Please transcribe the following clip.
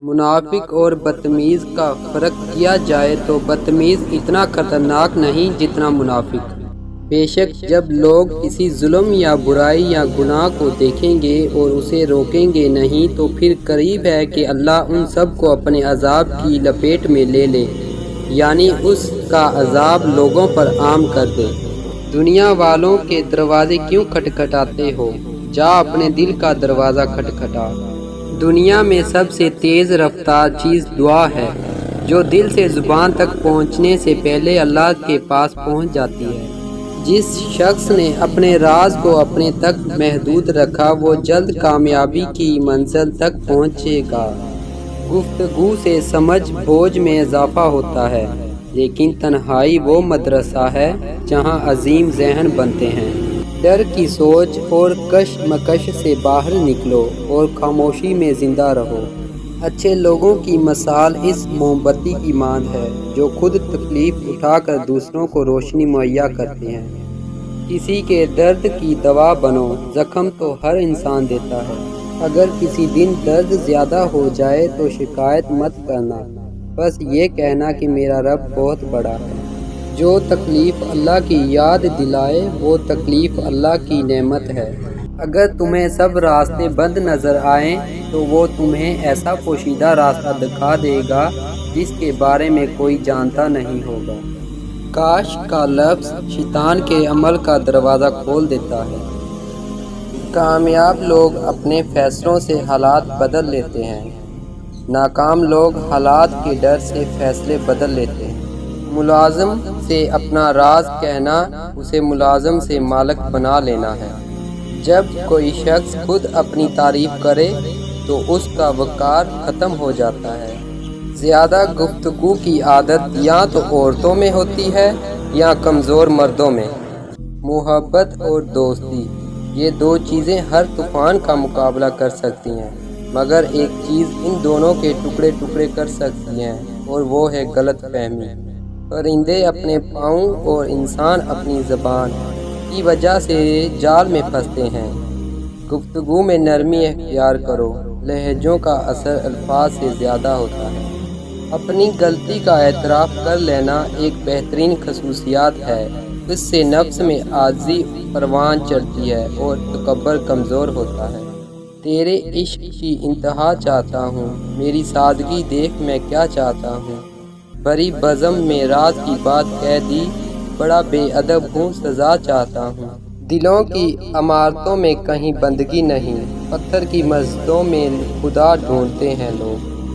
منافق اور بدتمیز کا فرق کیا جائے تو بدتمیز اتنا خطرناک نہیں جتنا منافق۔ بے شک جب لوگ کسی ظلم یا برائی یا گناہ کو دیکھیں گے اور اسے روکیں گے نہیں تو پھر قریب ہے کہ اللہ ان سب کو اپنے عذاب کی لپیٹ میں لے لے، یعنی اس کا عذاب لوگوں پر عام کر دے۔ دنیا والوں کے دروازے کیوں کھٹکھٹاتے ہو؟ جا اپنے دل کا دروازہ کھٹکھٹا۔ دنیا میں سب سے تیز رفتار چیز دعا ہے، جو دل سے زبان تک پہنچنے سے پہلے اللہ کے پاس پہنچ جاتی ہے۔ جس شخص نے اپنے راز کو اپنے تک محدود رکھا وہ جلد کامیابی کی منزل تک پہنچے گا۔ گفتگو سے سمجھ بوجھ میں اضافہ ہوتا ہے، لیکن تنہائی وہ مدرسہ ہے جہاں عظیم ذہن بنتے ہیں۔ ڈر کی سوچ اور کش مکش سے باہر نکلو اور خاموشی میں زندہ رہو۔ اچھے لوگوں کی مثال اس موم بتی کی مانند ہے جو خود تکلیف اٹھا کر دوسروں کو روشنی مہیا کرتے ہیں۔ کسی کے درد کی دوا بنو، زخم تو ہر انسان دیتا ہے۔ اگر کسی دن درد زیادہ ہو جائے تو شکایت مت کرنا، بس یہ کہنا کہ میرا رب بہت بڑا ہے۔ جو تکلیف اللہ کی یاد دلائے وہ تکلیف اللہ کی نعمت ہے۔ اگر تمہیں سب راستے بند نظر آئیں تو وہ تمہیں ایسا پوشیدہ راستہ دکھا دے گا جس کے بارے میں کوئی جانتا نہیں ہوگا۔ کاش کا لفظ شیطان کے عمل کا دروازہ کھول دیتا ہے۔ کامیاب لوگ اپنے فیصلوں سے حالات بدل لیتے ہیں، ناکام لوگ حالات کے ڈر سے فیصلے بدل لیتے ہیں۔ ملازم سے اپنا راز کہنا اسے ملازم سے مالک بنا لینا ہے۔ جب کوئی شخص خود اپنی تعریف کرے تو اس کا وقار ختم ہو جاتا ہے۔ زیادہ گفتگو کی عادت یا تو عورتوں میں ہوتی ہے یا کمزور مردوں میں۔ محبت اور دوستی، یہ دو چیزیں ہر طوفان کا مقابلہ کر سکتی ہیں، مگر ایک چیز ان دونوں کے ٹکڑے ٹکڑے کر سکتی ہیں اور وہ ہے غلط فہمی۔ پرندے اپنے پاؤں اور انسان اپنی زبان کی وجہ سے جال میں پھنستے ہیں۔ گفتگو میں نرمی اختیار کرو، لہجوں کا اثر الفاظ سے زیادہ ہوتا ہے۔ اپنی غلطی کا اعتراف کر لینا ایک بہترین خصوصیت ہے، اس سے نفس میں عاجزی پروان چڑھتی ہے اور تکبر کمزور ہوتا ہے۔ تیرے عشق کی انتہا چاہتا ہوں، میری سادگی دیکھ میں کیا چاہتا ہوں۔ بڑی بزم میں راز کی بات کہہ دی، بڑا بے ادب ہوں سزا چاہتا ہوں۔ دلوں کی عمارتوں میں کہیں بندگی نہیں، پتھر کی مسجدوں میں خدا ڈھونڈتے ہیں لوگ۔